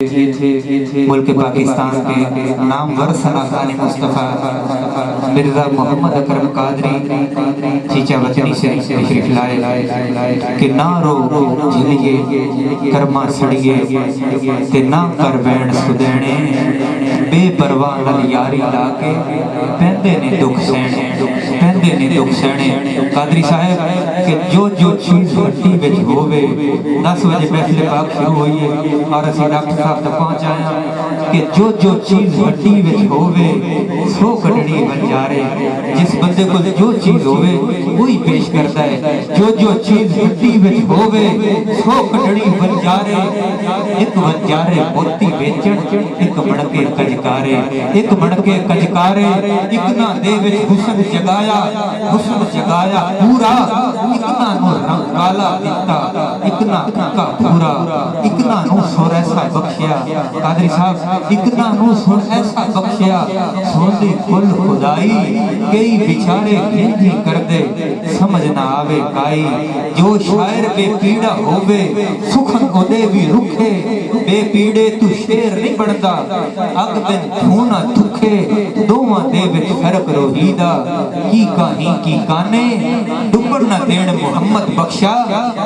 ملک پاکستان کے نامور سلاخان مصطفیٰ مرزا محمد اکرم قادری چیچا وطنی سے تشریف لائے کہ نہ رو جھلیے کرما سڑیے تے نہ کر بین سدینے بے پرواہ نال یاری لا کے پہندے نے دکھ سینے قادری صاحب کہ جو چیز ہٹی وچ ہووے 10 بجے محفل پاک شروع ہوئی ہے اور اسی ڈاکٹر صاحب تک پہنچایا کہ جو چیز ہٹی وچ ہووے سو کٹڑی بن جارے جس بندے کو جو چیز ہووے وہی پیش کرتا ہے جو چیز ہٹی وچ ہووے سو کٹڑی بن جارے ایک بن جارے موتی بیچن ایک بڑکے کجکارے ایک نہ دے وچ حسن جگایا پورا ایک نہ نو رنگ کالا دیتا ایک نہ کا پورا ایک نہ نو سور ایسا بخشیا قادری صاحب ایک نہ نو سور ایسا بخشیا سوندی کل خدائی کئی بیچارے گھنٹی کر دے سمجھ نہ آوے کائی جو شاعر بے پیڑا ہووے سکھن کو دے بھی رکھے بے پیڑے تو شیر نہیں بڑھتا اگ دن کھونا تھکے دوہاں دے وچ فرق روحیدہ کی کہیں کی کانے ڈبڑ نہ دین محمد بخشا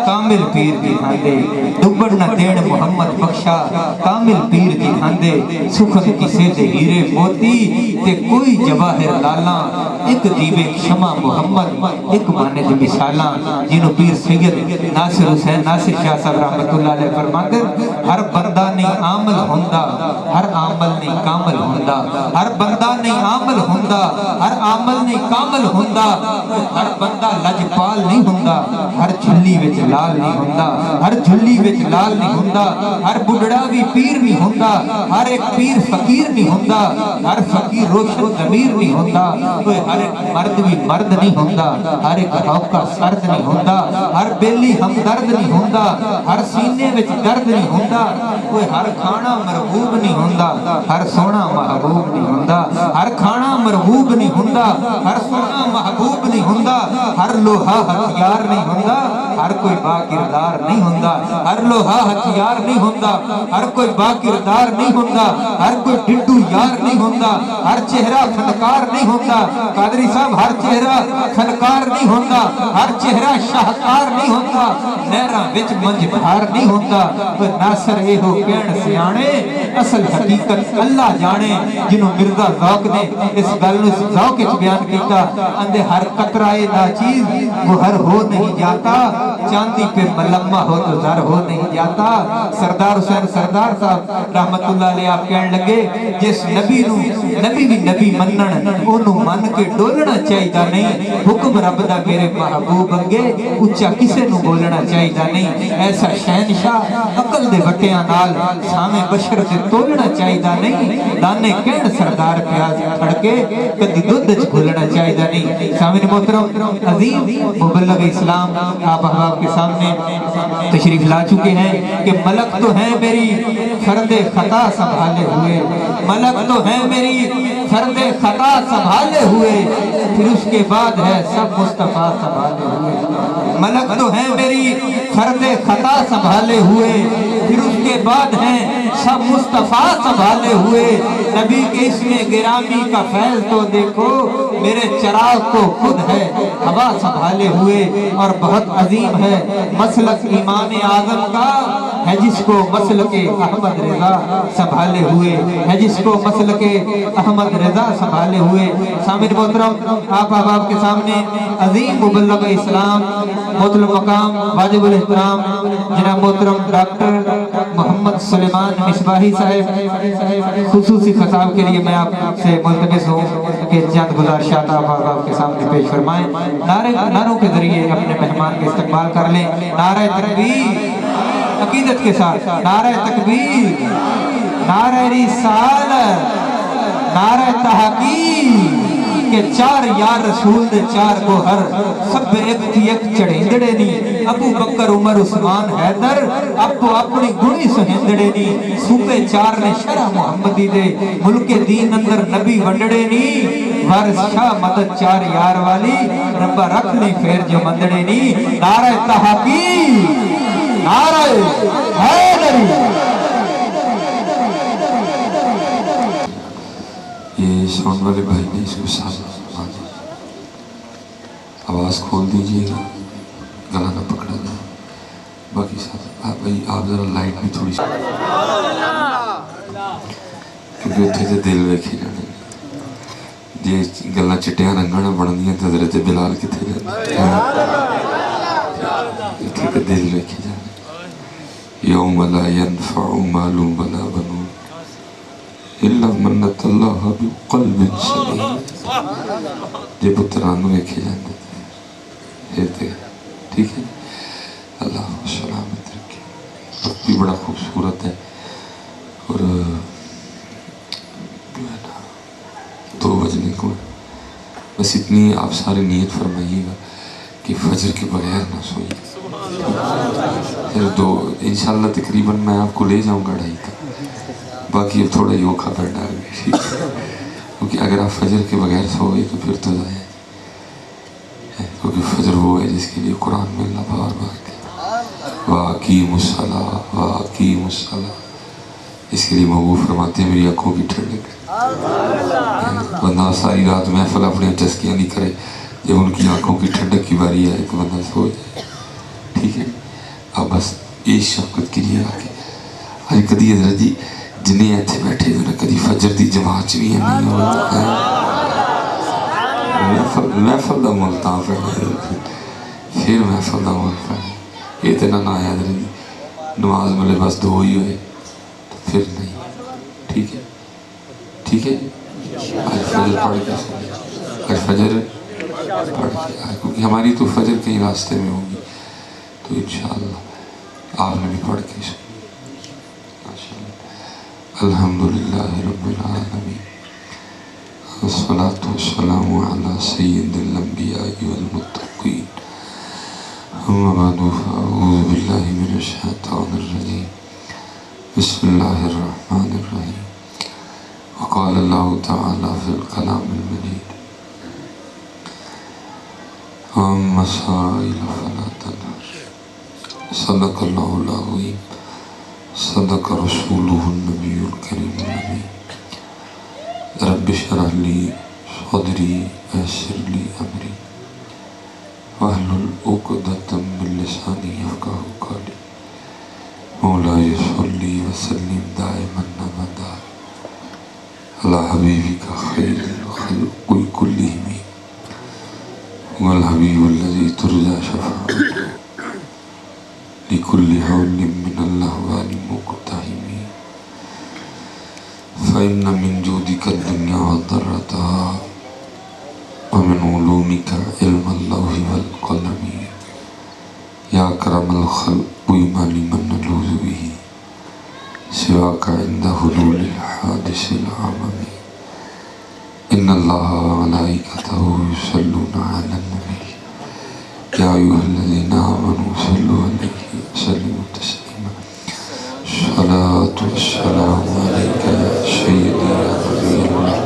کامل پیر دی ہاندے ڈبڑ نہ دین محمد بخشا کامل پیر دی ہاندے سکھن کسے دے ہیرے موتی تے کوئی جواہر لالا ایک دیوے شمع محمد ایک ماند مثالاں جنہوں پیر سید ناصر حسین ناصر شاہ صاحب رحمت اللہ علیہ فرماتے ہر بندہ نہیں عامل ہوندہ ہر عامل نہیں کامل ہوندہ ہر بندہ نہیں عامل ہوندہ ہر عامل نہیں کامل ہوندہ ہر بندہ لجپال نہیں ہوندہ ہر جھلی وچ لال نہیں ہوندہ ہر جھلی وچ لال نہیں ہوندہ ہر بڑھڑا بھی پیر نہیں ہوندہ ہر ایک پیر فقیر نہیں ہوندہ ہر فقیر روشن ضمیر نہیں ہوندہ ہر ایک مرد بھی مرد نہیں ہوندہ ہر ایک ہوکا سرد نہیں ہوندہ ہر بیلی ہمدرد نہیں ہوندہ ہر سینے وچ درد نہیں ہوندہ کوئی ہر کھانا مرغوب نہیں ہوندہ ہر سونا محبوب نہیں ہوندہ ہر کھانا مرغوب نہیں ہوندہ ہر سونا محبوب نہیں ہوندہ ہر لوہا ہتھیار نہیں ہوندہ ہر کوئی با کردار نہیں ہوندہ ہر لوہا ہتھیار نہیں ہوندہ ہر کوئی با کردار نہیں ہوندہ ہر کوئی ڈڈو یار نہیں ہوندہ ہر چہرہ فنکار نہیں ہوندہ قادری صاحب ہر چہرہ فنکار نہیں ہوندہ ہر چہرہ شاہکار نہیں ہوندہ نیرہ وچ منج بھار نہیں ہوندہ ناصر اے ہو کہن سیانے اصل حقیقت اللہ جانے جنہوں مرزا ذوق نے اس گلنو اس ذوق اچ بیان کیتا اندے ہر قطرائے ناچیز وہ ہر ہو نہیں جاتا چاندی پہ ملمہ ہو تو زر ہو نہیں جاتا سردار حسین سردار صاحب رحمت اللہ علیہ آپ کہن لگے جس نبی نو نبی بھی نبی منن انہوں من کے ڈولنا چاہیدہ نہیں حکم رب دا میرے محبوب انگے اچھا کسے نو بولنا چاہیدہ نہیں ایسا شہنشاہ عقل دے وٹیاں نال سامے بشر دے تولنا چاہیدہ نہیں دانے کہن سردار پیاز کھڑکے کدی دودھ کھولنا چاہیدہ نہیں سامنے محترم عظیم مبلغ اسلام آپ احباب کے سامنے تشریف لا چکے ہیں کہ ملک تو ہیں میری فرد خطا سنبھالے ہوئے ملک تو ہیں میری فرد خطا سنبھالے ہوئے پھر اس کے بعد ہے سب مصطفیٰ سنبھالے ہوئے ملک تو ہیں میری فرد خطا سنبھالے ہوئے پھر اس کے بعد ہیں سب مصطفیٰ سنبھالے ہوئے نبی کے اسم گرامی کا فیض تو دیکھو میرے چراغ کو خود ہے ہوا سنبھالے ہوئے اور بہت عظیم ہے مسلک امام اعظم کا ہے جس کو مسلک احمد رضا سنبھالے ہوئے ہے جس کو مسلک احمد رضا سنبھالے ہوئے سامنے محترم آپ احباب کے سامنے عظیم مبلغ اسلام محترم مقام واجب الاحترام جناب محترم ڈاکٹر محمد سلیمان مصباحی صاحب خصوصی خطاب کے لیے میں آپ سے ملتمس ہوں کہ چند گزارشات آپ احباب کے سامنے پیش فرمائیں نعروں کے ذریعے اپنے مہمان کے استقبال کر لیں نعرہ تکبیر عقیدت کے ساتھ نعرہ تکبیر نعرہ رسالت نعرہ تحقیق کہ چار یار رسول دے چار گوہر سب ایک تھی ایک چڑھیندڑے نی ابو بکر عمر عثمان حیدر اب تو اپنی گنی سہندڑے نی صوبے چار نے شرع محمدی دے ملک دین اندر نبی ونڈڑے نی وارث شاہ مدد چار یار والی ربا رکھ لی پھر جو مندڑے نی نعرہ تحقیق نعرہ حیدری ساؤنڈ والے بھائی نے اس کو ساتھ آواز کھول دیجیے گا، گلا نہ پکڑا جائے. باقی ساتھ بھائی آپ ذرا لائٹ بھی تھوڑی سی، کیونکہ اتنے سے دل ویکھے جانے جی گلاں چٹیاں رنگاں بننیاں تو حضرت بلال کتنے جانے اتنے سے دل ویکھے جانے. یوم لا ینفع مال ولا بنون الا من اتى الله بقلب سلیم. جی پتران ویکھے جاندے پھر تے ٹھیک ہے. اللہ سلامت رکھے. وقت بھی بڑا خوبصورت ہے اور 2 بجنے کو بس اتنی آپ سارے نیت فرمائیے گا کہ فجر کے بغیر نہ سوئیے. پھر 2 انشاءاللہ تقریباً میں آپ کو لے جاؤں گا 2:30 تک. باقی اب تھوڑا یوں خبر ڈال گئی کیونکہ اگر آپ فجر کے بغیر سو گئے تو پھر تو ضائع ہے. کیونکہ فجر وہ ہے جس کے لیے قرآن میں اللہ بار بار کہتا وَأَقِیمُوا الصَّلَاةَ وَأَقِیمُوا الصَّلَاةَ. اس کے لیے محبوب فرماتے ہیں میری آنکھوں کی ٹھنڈک. بندہ ساری رات محفل اپنے چسکیاں نہیں کرے، جب ان کی آنکھوں کی ٹھنڈک کی باری آئے تو بندہ سو جائے. ٹھیک ہے. اب بس اس شفقت کے لیے آ کے آج کدی حضرت جی جنہیں ایتھے بیٹھے ہوئے کدی فجر دی جماعت بھی نہیں ہوئی. محفل دا ملتان پھر محفل دا ملتان یہ تو نہ آیا حضرت جی نماز ملے بس 2 ہی ہوئے تو پھر نہیں. ٹھیک ہے ٹھیک ہے. آج فجر پڑھ کے آج فجر پڑھ کے کیونکہ ہماری تو فجر کہیں راستے میں ہوگی تو انشاءاللہ آپ نے بھی پڑھ کے الحمدللہ رب العالمین والصلاة والسلام على سید الانبیاء والمتقین. اما بعد فاعوذ باللہ من الشیطان الرجیم. بسم اللہ الرحمن الرحیم. وقال اللہ تعالی فی الکلام المجید وَأَمَّا السَّائِلَ فَلَا تَنْهَرْ. صدق اللہ العظیم. صدق رسولہ النبی الکریم الامین. رب اشرح لی صدری ویسر لی امری واحلل عقدۃ من لسانی یفقہوا قولی. مولاي صلی وسلم دائما ابدا علی حبیبک خیر الخلق کلہم والحبیب الذی ترجى شفاعته لكل حول من الاحوال مقتحم. فإن من جودك الدنيا وضرتها ومن علومك علم اللوح والقلم يا أكرم الخلق بما لمن نلوذ به سواك عند حلول الحادث العمم. إن الله وملائكته يصلون على النبي يا أيها الذين آمنوا صلوا عليه وسلموا تسليما. الصلاة والسلام عليك يا سيدي يا نبي الله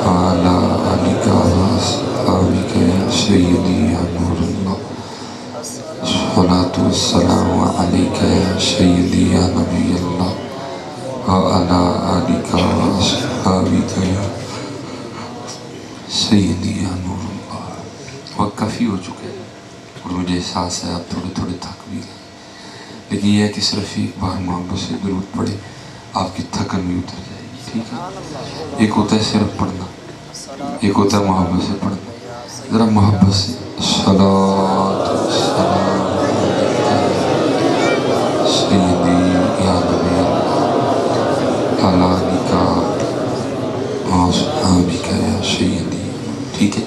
وعلى آلك وأصحابك يا سيدي يا نور الله. الصلاة والسلام عليك يا سيدي يا نبي الله وعلى آلك وأصحابك يا سیدی یا نور اللہ. وقت کافی ہو چکے ہیں اور مجھے احساس ہے آپ تھوڑے تھوڑے تھک بھی گئے، لیکن یہ ہے کہ صرف ایک بار محبت سے درود پڑھے آپ کی تھکن بھی اتر جائے گی. ٹھیک ہے. ایک ہوتا ہے صرف پڑھنا، ایک ہوتا ہے محبت سے پڑھنا. ذرا محبت سے صلاۃ والسلام سیدی یا نبی اللہ علی کا اصحابک یا سیدی. ٹھیک ہے.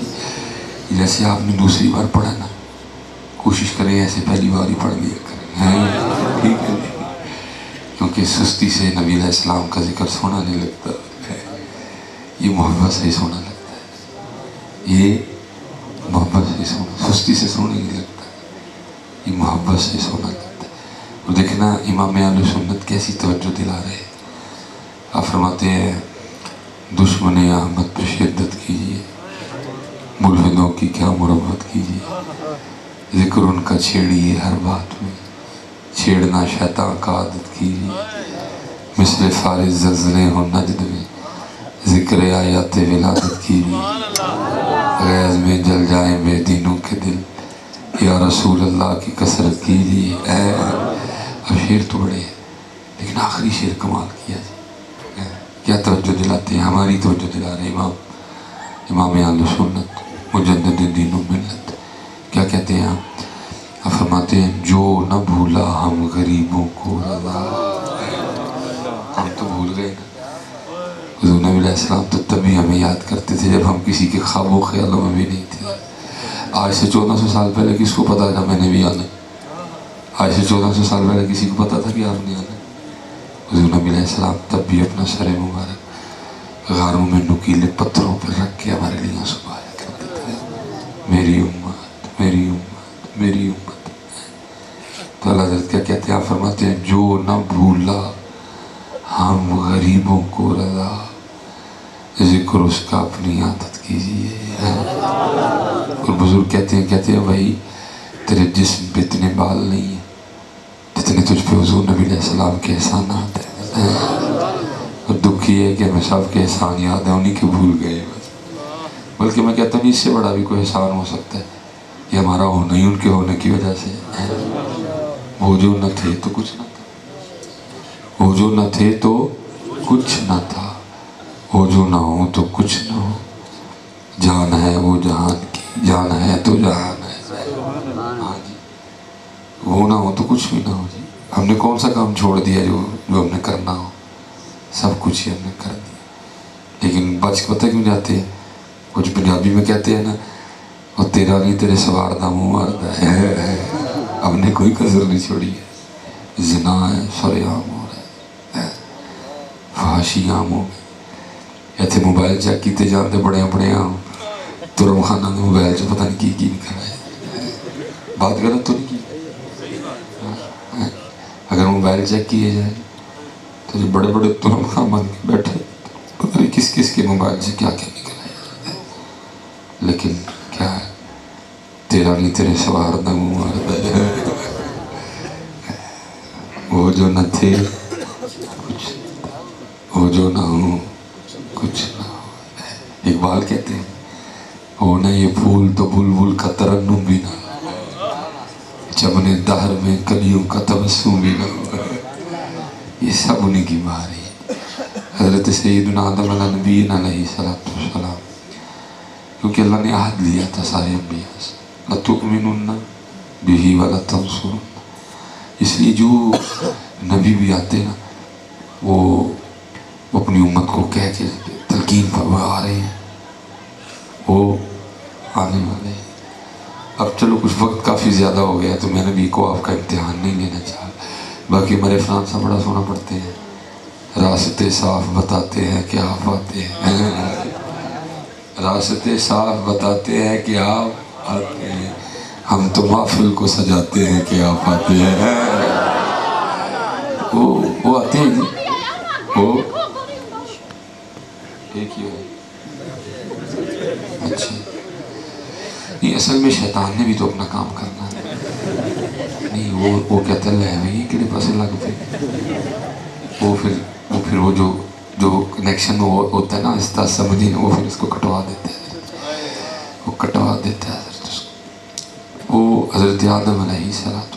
جیسے آپ نے دوسری بار پڑھا نا، کوشش کریں ایسے پہلی بار ہی پڑھ لیا کریں. ٹھیک ہے. کیونکہ سستی سے نبی علیہ السلام کا ذکر سونا نہیں لگتا ہے، یہ محبت سے ہی سونا لگتا ہے. یہ محبت سے سونا، سستی سے سونا نہیں لگتا، یہ محبت سے سونا لگتا ہے. اور دیکھنا امام اہل سنت کیسی توجہ دلا رہے ہیں. آپ فرماتے ہیں دشمن احمد پہ شدت کیجیے، ملحدوں کی کیا مربت کیجیے. ذکر ان کا چھیڑیے ہر بات میں، چھیڑنا شیطان کا عادت کیجیے. مثل فارغ زلزلے ہو نجد میں، ذکر آیات ولادت کی غیظ میں جل جائیں بے دینوں کے دل، یا رسول اللہ کی کثرت کیجیے۔ اب شعر تو بڑے ہیں لیکن آخری شعر کمال کیا جی، کیا توجہ دلاتے ہیں، ہماری توجہ دلا رہے امام اہل سنت مجدد دین و ملت۔ کیا کہتے ہیں آپ فرماتے ہیں جو نہ بھولا ہم غریبوں کو رضا، ہم تو بھول گئے نا۔ حضور نبی علیہ السلام تو تبھی ہمیں یاد کرتے تھے جب ہم کسی کے خواب و خیالوں میں بھی نہیں تھے۔ آج سے 1400 سال پہلے کس کو پتا تھا میں نے بھی آنا؟ آج سے 1400 سال پہلے کسی کو پتا تھا کہ آپ نے آنا؟ حضور نبی علیہ السلام تب بھی اپنا سر مبارک غاروں میں نکیلے پتھروں پر رکھ کے ہمارے لیے سبایا کرتے تھے، میری امت میری امت میری امت۔ تو اللہ حضرت کیا کہتے ہیں؟ آپ فرماتے ہیں جو نہ بھولا ہم غریبوں کو رضا، ذکر اس کا اپنی عادت کیجیے۔ اور بزرگ کہتے ہیں بھائی تیرے جسم پہ اتنے بال نہیں ہیں جتنے تجھ پہ حضور نبی علیہ السلام کے احسانات ہیں۔ اور دکھ یہ ہے کہ ہمیں سب کے احسان یاد ہیں، انہی کے بھول گئے بس۔ بلکہ میں کہتا ہوں اس سے بڑا بھی کوئی احسان ہو سکتا ہے، یہ ہمارا ہونا ہی ان کے ہونے کی وجہ سے ہے۔ وہ جو نہ تھے تو کچھ نہ تھا، وہ جو نہ تھے تو کچھ نہ تھا، وہ جو نہ ہو تو کچھ نہ ہو، جان ہے وہ جہان کی، جان ہے تو جہان ہے۔ ہاں جی، وہ نہ ہو تو کچھ بھی نہ ہو جی۔ ہم نے کون سا کام چھوڑ دیا جو ہم نے کرنا ہو؟ سب کچھ ہی ہم نے کر دیا، لیکن بچ پتہ کیوں جاتے ہیں؟ کچھ پنجابی میں کہتے ہیں نا، اور تیرا نہیں تیرے سوار دا منہ ماردا ہے۔ ہم نے کوئی کسر نہیں چھوڑی ہے، زنا ہے سرے عام ہو رہا ہے، فحاشی عام ہو گئی۔ ایتھے موبائل چیک کیتے جاندے بڑے عام، ترم خانہ نے موبائل سے پتہ نہیں کی نکلا ہے۔ بات غلط تو نہیں کی؟ اگر موبائل چیک کیے جائے تو جو بڑے بڑے ترم خان بن کے بیٹھے پتہ نہیں کس کس کے موبائل سے کیا کیا نکلا ہے۔ لیکن کیا ہے، تیرا نہیں تیرے سوار دا منہ ماردا ہے۔ وہ جو نہ تھے کچھ، وہ جو نہ ہو کچھ نہ ہو۔ اقبال کہتے ہیں ہونا یہ پھول تو بلبل کا ترنم بھی نہ ہو، چمن دہر میں کلیوں کا تبسم بھی نہ ہو۔ یہ سب انہی کی باری ہے۔ حضرت سیدنا آدم علیہ نبی علیہ السلام، کیونکہ اللہ نے عہد لیا تھا سارے انبیاء سے، لَتُؤْمِنُنَّ بِهِ وَلَتَنْصُرُنَّ۔ اس لیے جو نبی بھی آتے نا وہ اپنی امت کو کہہ کے تلقین فرما آ رہے ہیں، وہ آنے والے ہیں۔ اب چلو کچھ وقت کافی زیادہ ہو گیا تو میں نبی کو آپ کا امتحان نہیں لینا چاہا، باقی ہمارے فران صاحب بڑا سونا پڑھتے ہیں، راستے صاف بتاتے ہیں کہ آپ آتے ہیں، راستے صاف بتاتے ہیں کہ آپ آتے ہیں، ہم تو محفل کو سجاتے ہیں کہ آپ آتے ہیں۔ وہ آتے ہیں جی، وہ ایک ہی ہے۔ اچھا نہیں، اصل میں شیطان نے بھی تو اپنا کام کرنا ہے نہیں، وہ کہتا ہے لے بھائی کہڑے پاسے لگ پہ، وہ پھر وہ جو کنیکشن ہوتا ہے نا آہستہ آہستہ مدینہ، وہ پھر اس کو کٹوا دیتا ہے، وہ کٹوا دیتا ہے حضرت اس کو۔ وہ حضرت آدم علیہ السلام،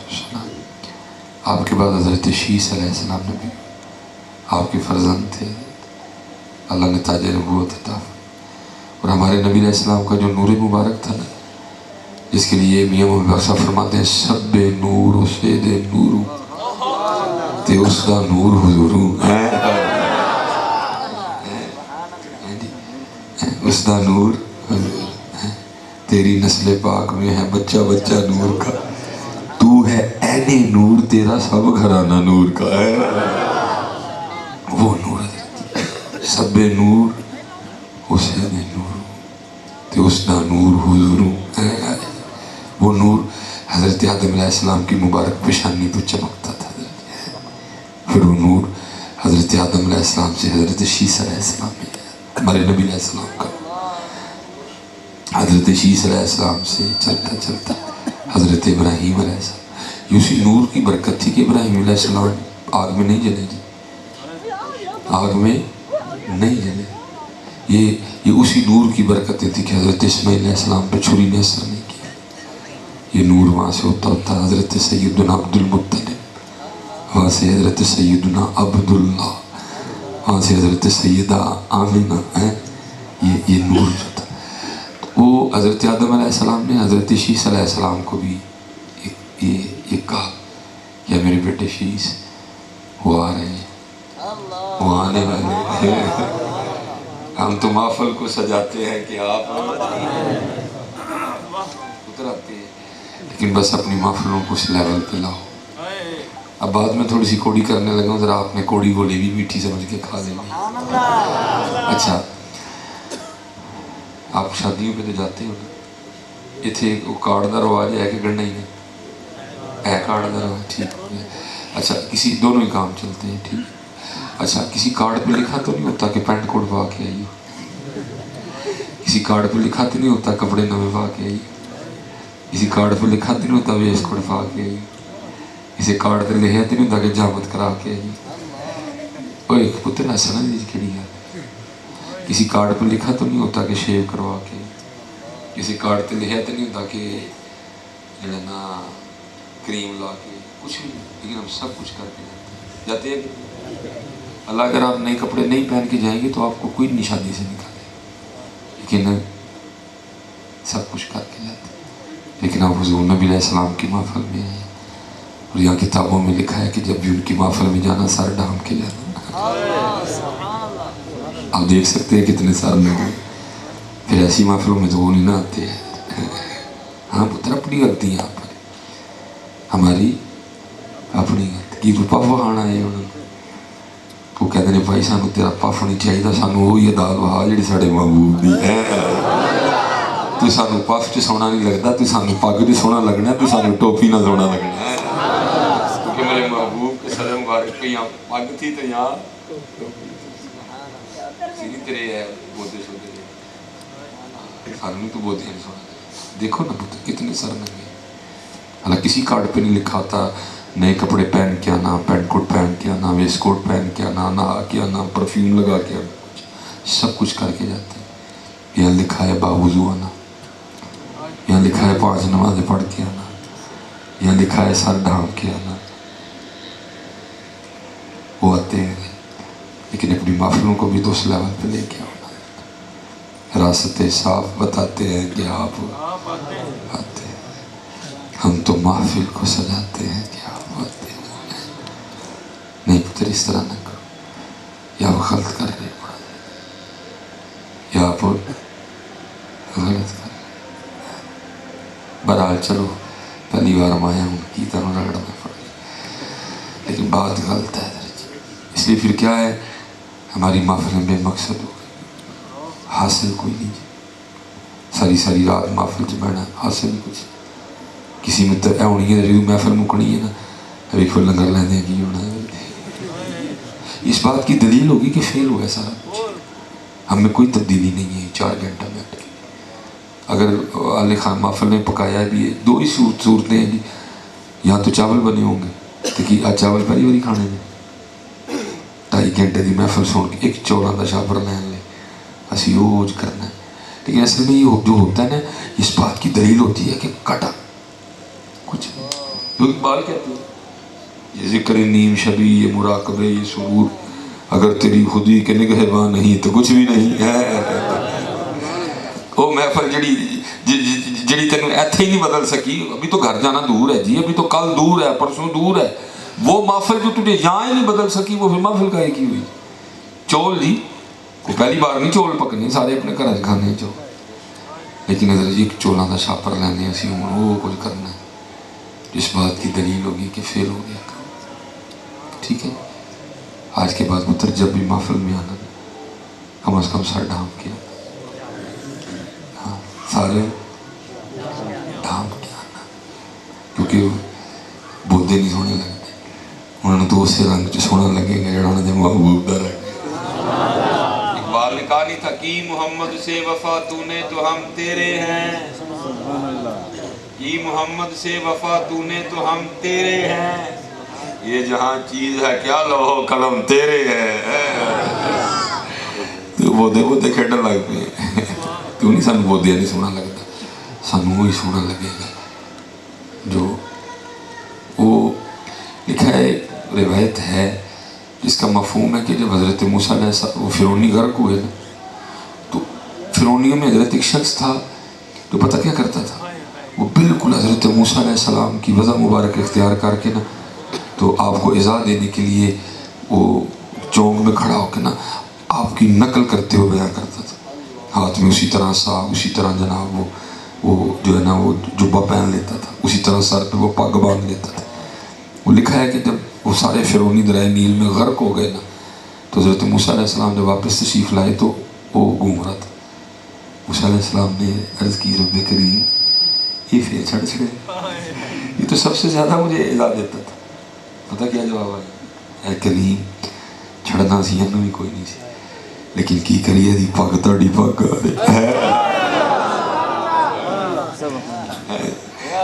آپ کے بعد حضرت شیس علیہ السلام نبی، آپ کے فرزند تھے، اللہ نے تاج نبوت عطا فرمایا۔ اور ہمارے نبی علیہ السلام کا جو نور مبارک تھا نا، جس کے لیے میاں محمد صاحب فرماتے ہیں سب نور سے دے نور تے اس دا نور حضور، اس دا نور حضور، تیری نسل پاک میں ہے بچہ بچہ نور کا، تو ہے عین نور، تیرا سب گھرانہ نور کا ہے۔ وہ نور سب نور اسے دے نور تے اس دا نور حضور، وہ نور حضرت آدم علیہ السلام کی مبارک پیشانی پہ چمکتا تھا، پھر وہ نور حضرت آدم علیہ السلام سے حضرت شیس علیہ السلام میں، ہمارے نبی علیہ السلام کا حضرت شیس علیہ السلام سے چلتا چلتا حضرت ابراہیم علیہ السلام، یہ اسی نور کی برکت تھی کہ ابراہیم علیہ السلام آگ میں نہیں جلے جی، آگ میں نہیں جلے، یہ اسی نور کی برکتیں تھی کہ حضرت اسماعیل علیہ السلام پہ چھری نے اثر نہیں کیا. یہ نور وہاں سے ہوتا ہوتا حضرت سیدنا عبد المطلب، وہاں سے حضرت سیدنا عبداللہ، وہاں سے حضرت سیدہ آمینہ ہے. یہ نور جو تھا وہ حضرت آدم علیہ السلام نے حضرت شیس علیہ السلام کو بھی یہ کہا کہ میرے بیٹے شیس وہ آ رہے ہیں، وہ آنے والے ہیں. ہم تو محفل کو سجاتے ہیں کہ آپ اتر آتے ہیں، لیکن بس اپنی محفلوں کو اس لیول پہ لاؤ. اب بعد میں تھوڑی سی کوڑی کرنے لگا ہوں، ذرا آپ نے کوڑی گولی بھی میٹھی سمجھ کے کھا لیں. اچھا آپ شادیوں پہ تو جاتے ہو نا، اتنے وہ کارڈ کا رواج ہے کہ گڑنا ہی نہیں ہے کارڈ کا رواج. ٹھیک ہے، اچھا کسی دونوں ہی کام چلتے ہیں. ٹھیک ہے، اچھا کسی کارڈ پہ لکھا تو نہیں ہوتا کہ پینٹ کوٹ پا کے آئیے، کسی کارڈ پہ لکھا تو نہیں ہوتا کپڑے نوے پا کے آئیے، کسی کارڈ پہ لکھا تو نہیں ہوتا ویس کوٹ پا کے آئیے، کسی کارڈ پہ لکھا تو نہیں ہوتا کہ جامت کرا کے آئیے. وہ ایک پتر ایسا نا جی کہڑی ہے، کسی کارڈ پہ لکھا تو نہیں ہوتا کہ شیو کروا کے، کسی کارڈ پہ لکھا تو نہیں ہوتا کہ جو ہے نا کریم لا کے، کچھ بھی نہیں. لیکن ہم سب کچھ کر کے جاتے ہیں. اللہ اگر آپ نئے کپڑے نہیں پہن کے جائیں گے تو آپ کو کوئی نہیں شادی سے نکالے، لیکن سب کچھ کر کے جاتے ہیں. لیکن آپ حضور نبی علیہ السلام کی محفل میں آئے اور یہاں کتابوں میں لکھا ہے کہ جب بھی ان کی محفل میں جانا سر ڈھام کے جانا. آپ دیکھ سکتے ہیں کتنے سر لگے. پھر ایسی محفلوں میں تو وہ نہیں نہ آتے ہیں. ہاں پتر اپنی غلطی ہے، آپ ہماری اپنی غلطی. کی پف کھانا ہے انہوں نے، وہ کہتے ہیں بھائی سانو تیرا پف نہیں چاہیے، سانو وہی ادال وہا جی سارے محبوب دی ہے. تو سانو پف چ سونا نہیں لگتا، تو سانو پگ چ سونا لگنا، تو سانو ٹوپی نہ سونا لگنا ہے. کیونکہ میرے محبوب کے سر مبارک پہ یہاں پگ تھی تو یہاں سیدھی تیرے ہے بودے شودے سانو تو بودے نہیں سونا. دیکھو نا پتر کتنے سر لگے. حالانکہ کسی کارڈ پہ نہیں لکھا ہوتا نئے کپڑے پہن کے آنا، پینٹ کوٹ پہن کے آنا، ویسٹ کوٹ پہن کے آنا، نہا کے آنا، پرفیوم لگا کے آنا، سب کچھ کر کے جاتے ہیں. یہاں لکھا ہے باوضو آنا، یہاں لکھا ہے 5 نمازیں پڑھ کے آنا، یہاں لکھا ہے سر ڈھام کے آنا. وہ آتے ہیں لیکن اپنی محفلوں کو بھی تو اس لیول پہ لے کے آنا. راستیں صاف بتاتے ہیں کہ آپ آتے ہیں، ہم تو محفل کو سجاتے ہیں کہ آپ آتے ہیں. نہیں پتر اس طرح نہ کرو، یا وہ غلط کر رہے ہیں یا آپ غلط کر رہے ہیں. بہرحال چلو پہلی بار ہم آیا ہوں کی طرح رگڑنا پڑ گیا، لیکن بات غلط ہے. اس لیے پھر کیا ہے، ہماری محفلیں بے مقصد ہو گئی، حاصل کوئی نہیں. ساری ساری رات محفل چ بہنا حاصل ہی کچھ. کسی میں اے ہونی ہے جو محفل مکنی ہے نا ابھی پھر لنگر لینے کی ہونا ہے. اس بات کی دلیل ہوگی کہ فیل ہوا ہے سارا کچھ. ہم میں کوئی تبدیلی نہیں ہے. 4 گھنٹہ بیٹھ کے اگر علی خان محفل میں پکایا بھی ہے 2 ہی صورتیں ہیں جی. یہاں تو چاول بنے ہوں گے تو کہ آج چاول پہلی باری کھانے میں 2.5 گھنٹے کی محفل سن کے ایک چولاں دا شاپر لین لے اسی روز کرنا ہے. لیکن اصل میں یہ جو ہوتا ہے نا اس بات کی دلیل ہوتی ہے کہ کٹا کچھ جو اقبال کہتے ہیں یہ ذکر نیم شبی، یہ مراقبے، یہ سرور، اگر تیری خودی کے نگہباں نہیں تو کچھ بھی نہیں ہے. وہ محفل جڑی تینوں ایتھے ہی نہیں بدل سکی. ابھی تو گھر جانا دور ہے جی، ابھی تو کل دور ہے، پرسوں دور ہے. وہ محفل جو تجھے یہاں ہی نہیں بدل سکی وہ پھر محفل کا ایک ہی ہوئی. چول جی کوئی پہلی بار نہیں چول پکنے، سارے اپنے گھر کھانے چول. لیکن اگر جی چولاں دا شاپر لینے اسی وہ کچھ کرنا ہے جس بات کی دلیل ہوگی کہ فیل ہو گیا کام. ٹھیک ہے، آج کے بعد پتر جب بھی محفل میں آنا کم از کم سر ڈھام کے سارے ڈھام کے آنا، کیونکہ بودے نہیں سونے لگتے. انہوں نے تو اسی رنگ چ سونا لگے گا جڑا انہوں نے محبوب دا رنگ. اقبال نے کہا نہیں تھا کی محمد سے وفا تو نے تو ہم تیرے ہیں، کی محمد سے وفا تو نے تو ہم تیرے ہیں، یہ جہاں چیز ہے کیا لوح قلم تیرے ہے. بودے بودے کھیڈن لگ پے کیوں نہیں سانو بودیا نہیں سونا لگتا سانو وہی سونا لگے گا جو وہ لکھا ہے روایت ہے جس کا مفہوم ہے کہ جب حضرت موسیٰ علیہ السلام وہ فرعونی غرق ہوئے نا تو فرعونیوں میں حضرت ایک شخص تھا جو پتہ کیا کرتا تھا وہ بالکل حضرت موسیٰ علیہ السلام کی وضع مبارک اختیار کر کے نا تو آپ کو ایذا دینے کے لیے وہ چونک میں کھڑا ہو کے نا آپ کی نقل کرتے ہوئے بیان کرتا تھا ہاتھ میں اسی طرح سا اسی طرح جناب وہ جو ہے نا وہ جبہ پہن لیتا تھا اسی طرح سر پہ وہ پگ باندھ لیتا تھا وہ لکھا ہے کہ جب وہ سارے فرعونی دریا نیل میں غرق ہو گئے نا تو حضرت موسیٰ علیہ السلام جب واپس تشریف لائے تو وہ گھوم رہا تھا موسیٰ علیہ السلام نے عرض کی رب کریم یہ پھر چھڑ چھڑے یہ تو سب سے زیادہ مجھے ایذا دیتا تھا پتہ کیا جواب آیا اے کریم چھڑنا سی انہوں بھی کوئی نہیں سی لیکن کی کریے دی پاک تاڑی پاک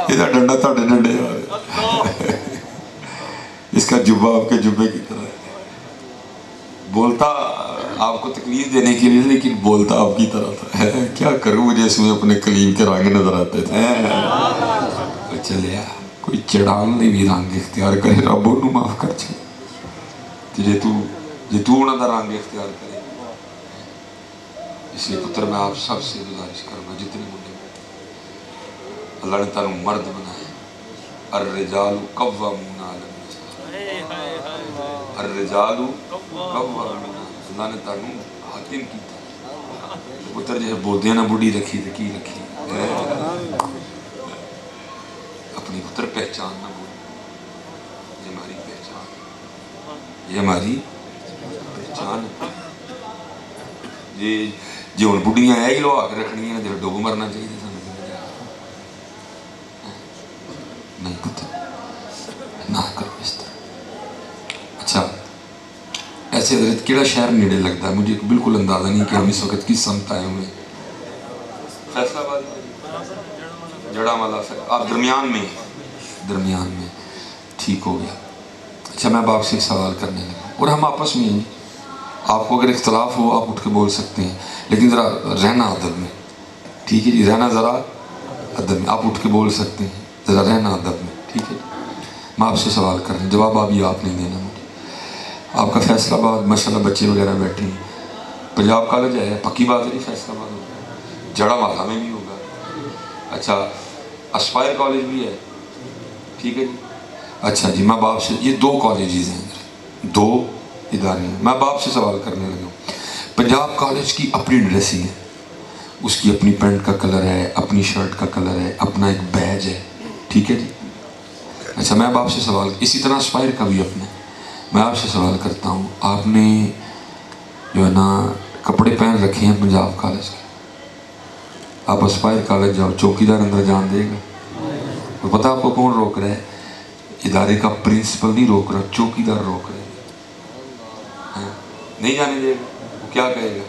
یہ ڈنڈا تاڑے ڈنڈے اس کا جبہ آپ کے جبے کی طرح ہے بولتا آپ کو تکلیف دینے کے لیے لیکن بولتا آپ کی طرح تھا کیا کروں مجھے اس میں اپنے کلیم کے رنگ نظر آتے تھے چلیا کوئی چڑھان نہیں بھی رنگ اختیار کرے رب انہوں معاف کر چھے جے تو انہوں دا رنگ اختیار کرے اس لیے پتر میں آپ سب سے گزارش کرنا جتنے منڈے اللہ نے تعالیٰ مرد بنائے الرجال قوامون علی النساء الرجال قوامون اللہ نے تعالیٰ حاکم کی تھا پتر جو ہے بودیاں نہ بڑی رکھی تھی کی رکھی اپنی پتر پہچان نہ بولی یہ ہماری پہچان یہ ہماری پہچان یہ جو ان بڑیاں ہے ہی لو آ کے رکھنی ہیں جو ڈوب مرنا چاہیے نہیں پتہ نہ کرو اس طرح اچھا ایسے حضرت کیڑا شہر نیڑے لگتا ہے مجھے بالکل اندازہ نہیں کہ ہم اس وقت کس سمت آئے ہوئے فیصلہ آباد جڑا والا آپ درمیان میں ٹھیک ہو گیا اچھا میں اب آپ سے ایک سوال کرنے لگا اور ہم آپس میں ہیں آپ کو اگر اختلاف ہو آپ اٹھ کے بول سکتے ہیں لیکن ذرا رہنا ادب میں ٹھیک ہے جی رہنا ذرا ادب میں آپ اٹھ کے بول سکتے ہیں ذرا رہنا ادب میں ٹھیک ہے میں آپ سے سوال کر رہا ہوں جواب ابھی آپ نہیں دینا مجھے آپ کا فیصلہ آباد ماشاءاللہ بچے وغیرہ بیٹھے ہیں پنجاب کالج ہے پکی بات ہے فیصلہ آباد ہوگا جڑا والا میں بھی ہوگا اچھا اسپائر کالج بھی ہے ٹھیک ہے جی اچھا جی میں باپ سے یہ دو کالجز ہیں دو ادارے ہیں میں باپ سے سوال کرنے لگا ہوں پنجاب کالج کی اپنی ڈریسنگ ہے اس کی اپنی پینٹ کا کلر ہے اپنی شرٹ کا کلر ہے اپنا ایک بیج ہے ٹھیک ہے جی اچھا میں اب آپ سے سوال اسی طرح اسپائر کا بھی اپنا میں آپ سے سوال کرتا ہوں آپ نے جو ہے نا کپڑے پہن رکھے ہیں پنجاب کالج کے آپ اسپائر کالج جاؤ چوکیدار اندر جان دے گا اور پتہ آپ کو کون روک رہا ہے ادارے کا پرنسپل نہیں روک رہا چوکیدار روک رہا ہے نہیں جانے دے گا وہ کیا کہے گا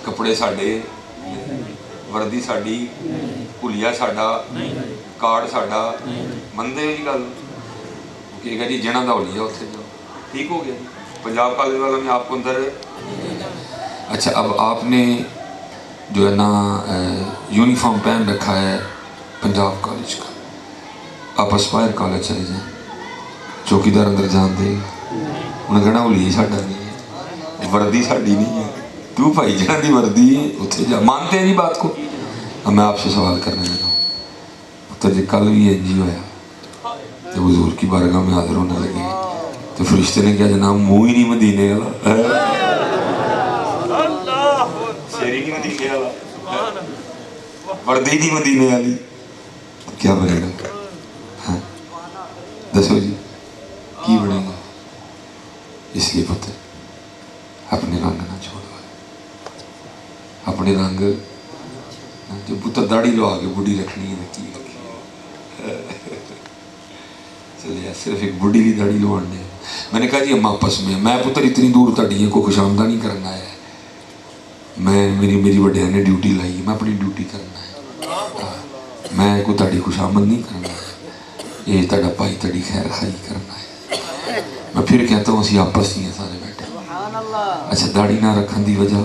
کپڑے ساڈے وردی ساڈی بھلیا ساڈا کارڈ ساڈا مندے کی گل کہے گا جی جنا دا ہولیا اتنے جاؤ ٹھیک ہو گیا پنجاب کالج والا میں آپ کو اندر اچھا اب آپ نے جو ہے نا یونیفارم پہن رکھا ہے پنجاب کالج کا آپ اسپائر کالج چلے جائیں چوکیدار اندر جان دے انہیں کہنا ہولی ساڈا نہیں ہے وردی ساڈی نہیں ہے تو بھائی جہاں دی وردی ہے اتنے جا مانتے ہیں جی بات کو اب میں آپ سے سوال کرنے لگا ہوں تو جی کل بھی این جی ہویا جب حضور کی بارگاہ میں حاضر ہونے لگے تو فرشتے نے کیا جناب منہ ہی نہیں مدینے والا شیری نہیں مدینے والا وردی نہیں مدینے والی کیا بنے گا ہاں دسو جی کی بنے گا اس لیے پتہ اپنے رنگ نہ چھوڑو اپنے رنگ جو پتر داڑھی لو آگے بڑھی رکھنی ہے کی رکھی ہے چلے صرف ایک بڑھی کی داڑھی لو آنے میں نے کہا جی ہم آپس میں پتر اتنی دور تاڑی کو خوش آمدہ نہیں کرنا ہے میری وڈیا نے ڈیوٹی لائی میں اپنی ڈیوٹی کرنا ہے میں کوئی تاڑی خوش آمد نہیں کرنا ہے یہ تاڑا پائی تاڑی خیر خائی کرنا ہے میں پھر کہتا ہوں اسی آپس ہی ہیں سارے بیٹھے اچھا داڑھی نہ رکھن دی وجہ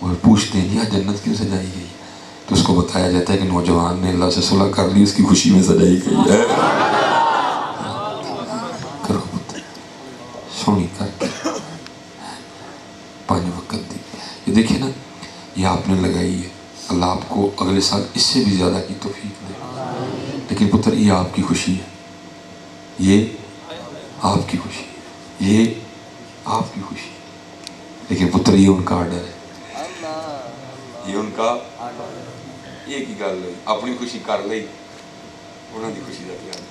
اور پوچھتے ہیں یار جنت کیوں سجائی گئی؟ تو اس کو بتایا جاتا ہے کہ نوجوان نے اللہ سے صلح کر لی، اس کی خوشی میں سجائی گئی ہے۔ کرو پتر سونی کر کے 5 وقت دی، یہ دیکھیں نا، یہ آپ نے لگائی ہے، اللہ آپ کو اگلے سال اس سے بھی زیادہ کی توفیق دے۔ لیکن پتر یہ آپ کی خوشی ہے، یہ آپ کی خوشی ہے، یہ آپ کی خوشی ہے، لیکن پتر یہ ان کا آرڈر ہے، یہ ان کا ایک ہی گل ہے، اپنی خوشی کر لئی، انہوں دی خوشی کا دھیان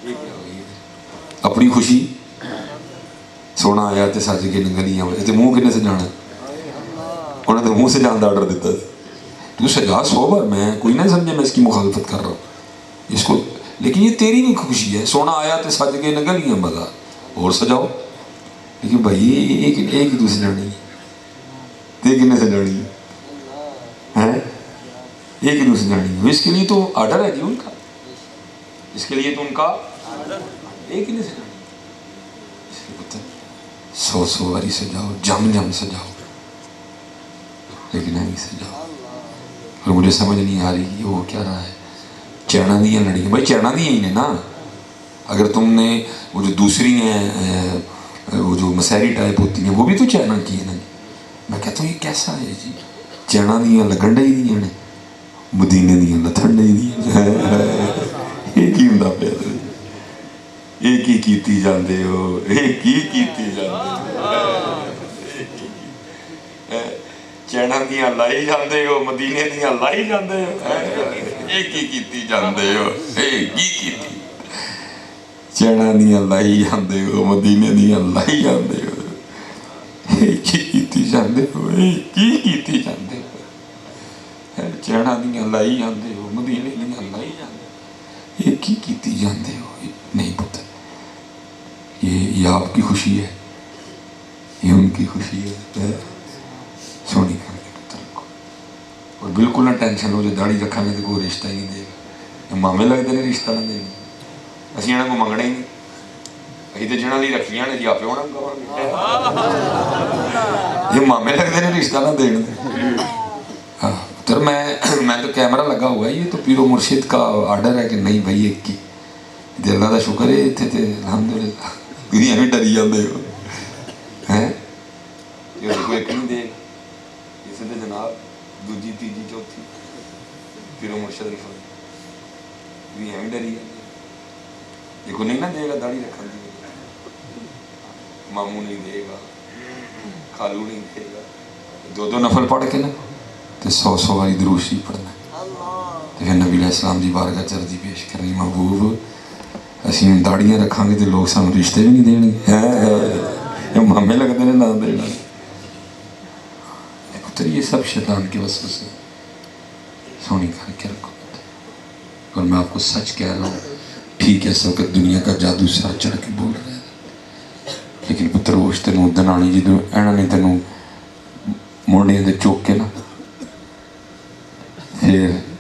یہ کیا ہوئی ہے؟ اپنی خوشی سونا آیا تے سج کے ننگلیاں تے منہ کنے سے جانا، انہوں نے منہ سے جان دا آرڈر دیتا ہے، تو سجا 100 بار، میں کوئی نہ سمجھے میں اس کی مخالفت کر رہا ہوں اس کو، لیکن یہ تیری بھی خوشی ہے، سونا آیا تے سج کے ننگلیاں مزہ اور سجاؤ، لیکن بھائی ایک ہی دوسری جانی ہے، تے کنے سے جانی ہے، ایک ہی دوسری جانی ہے، اس کے لیے تو آرڈر ہے جی ان کا، اس کے لیے تو ان کا ایک ہی نہیں سے جانی، اس لیے پتہ 100 باری سجاؤ، جم سجاؤ، لیکن نہیں سجاؤ۔ اور مجھے سمجھ نہیں آ رہی کہ وہ کیا رہا ہے، چینا دیا لڑیاں، بھائی چینا دیا ہی نے نا، اگر تم نے وہ جو دوسری ہیں وہ جو مسیری ٹائپ ہوتی ہیں وہ بھی تو چینا کی ہیں نا، میں کہتا ہوں یہ کیسا ہے جی، چینا دیا لگن ڈے دیا نے، مدینے دیا لتھن ڈے دیا، ایک ہی ہوں پہ، ایک ہی کیتی جاندے ہو، ایک ہی کیتی جاندے ہو، چینا دیا لائی جاندے ہو، مدینے دیا لائی جاندے ہو، ایک ہی کیتی جاندے ہو، ایک ہی کیتی، چینا دیا لائی جاندے ہو، مدینے دیا لائی جاندے ہو، ایک ہی کیتی جاندے ہو، ایک ہی کیتی جاندے ہو، چینا دیا لائی جاندے ہو، مدینے دیا لائی جاندے ہو، ایک ہی کیتی جاندے ہو۔ نہیں پتہ، یہ آپ کی خوشی ہے، یہ ان کی خوشی ہے، سونی کر کے پتر کو، اور بالکل نہ ٹینشن ہو جو داڑھی رکھا میں تو کوئی رشتہ ہی نہیں دے گا، مامے لگتے ہیں رشتہ نہ دے گا، اسی انہوں کو منگنا ہی نہیں، اسی تو جنہوں نے رکھیاں نے جی آپ ہونا یہ مامے لگتے ہیں رشتہ نہ دے گا۔ پتر میں تو کیمرہ لگا ہوا ہے، یہ تو پیر و مرشد کا آرڈر ہے کہ نہیں بھائی ایک کی، اللہ کا شکر ہے اتنے تے الحمدللہ، دنیا بھی ڈری جاندے ہو ہیں، یہ کوئی ایک نہیں دے گا، اسے تو جناب دوجی تیجی چوتھی پھر وہ مرشد کی فرق، دنیا بھی ڈری جاندے ہو، یہ کوئی نہیں نہ دے گا داڑھی رکھن دی، ماموں نہیں دے گا، خالو نہیں دے گا، 2 نفل پڑھ کے نا تو 100 باری درود شریف پڑھنا، تو پھر نبی علیہ السلام دی بارگاہ عرضی پیش کرنی، محبوب اسی داڑیاں رکھاں گے تو لوگ سانوں رشتے بھی نہیں دین گے، مامے لگتے ہیں نہ دینا، پتر یہ سب شیطان کے وسوسے، سونی کر کے رکھو۔ اور میں آپ کو سچ کہہ رہا ہوں، ٹھیک ہے اس وقت دنیا کا جادو سر چڑھ کے بول رہا ہے، لیکن پتر وش تینوں دن آنی جدوں اینا نے تینوں موڑیاں دے چوک کے نا،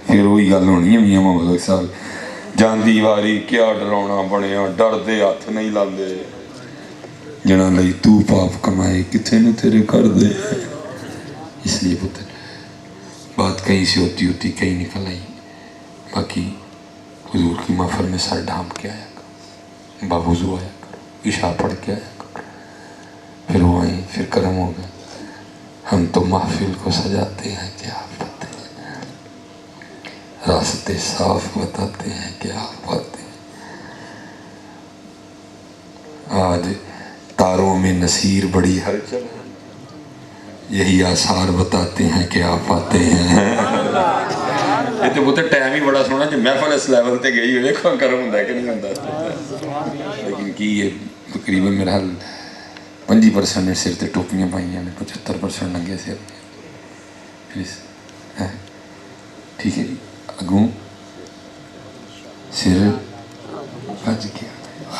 پھر وہی گل ہونی ہے میاں محمد صاحب جاندی واری کیا ڈراؤنا بنیا، ڈر دے ہاتھ نہیں لاندے، جنا لئی تو پاپ کمائے کتنے نے تیرے کر دے، اس لیے پتر بات کہیں سے ہوتی کہیں نکل آئی، باقی حضور کی محفل میں سر ڈھانپ کے آیا کر، باوضو آیا کر، عشاء پڑھ کے آیا کر، پھر وہ آئیں، پھر کرم ہو گئے، ہم تو محفل کو سجاتے ہیں کیا باتیں، راستے صاف بتاتے ہیں کیا باتیں، آج تاروں میں نصیر بڑی ہلچل ہے، یہی آثار بتاتے ہیں کیا باتیں ہیں، یہ تو بہت ٹائم ہی بڑا سونا جو محفل اس لیول تے گئی ہوئے کھاں کرم ہوں کہ نہیں ہوں، لیکن کی یہ تقریباً میرا حال 25% نے سر تے ٹوپیاں پائیاں نے، 75% ننگے سر، پلیز ٹھیک ہے جی، اگوں سر بج گیا،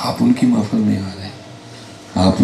آپ ان کی محفل میں آ رہے ہیں، آپ